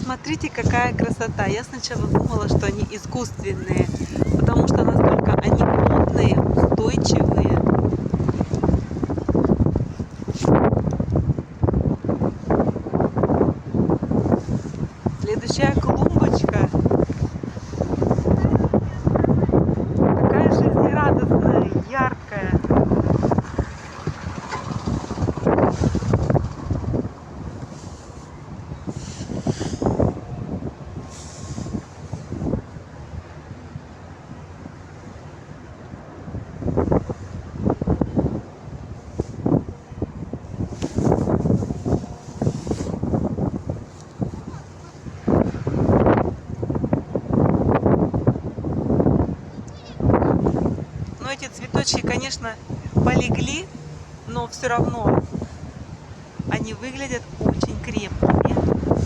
посмотрите, какая красота. Я сначала думала, что они искусственные, потому что настолько они плотные, устойчивые. Следующая клумбочка. Такая жизнерадостная, яркая. Но эти цветочки, конечно, полегли, но все равно они выглядят очень крепкими.